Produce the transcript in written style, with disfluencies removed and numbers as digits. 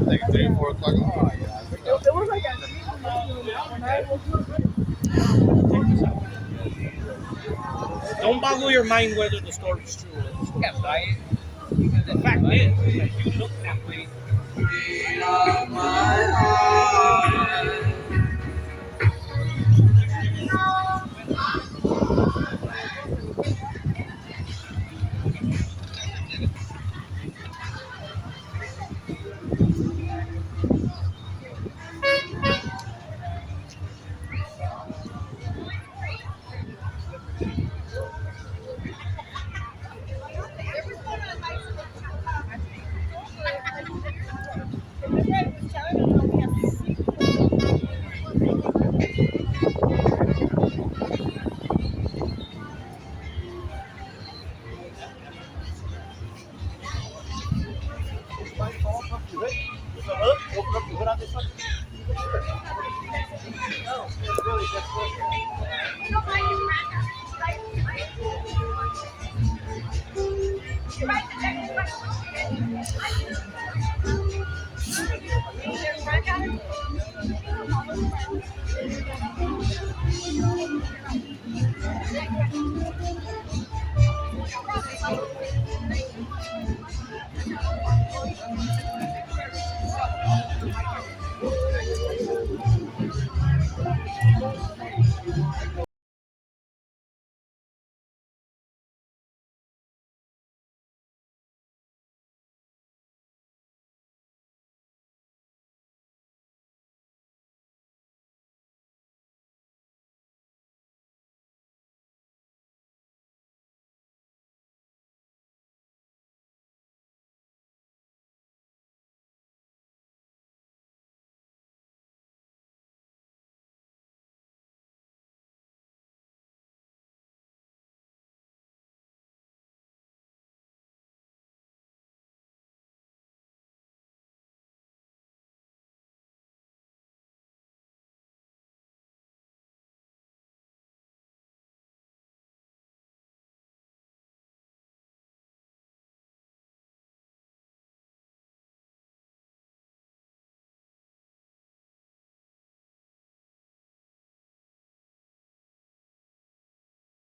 Like 3, 4 o'clock. Oh, yeah. It was like at when I Don't boggle your mind whether the story is true or the story is not. The fact is that you look that way.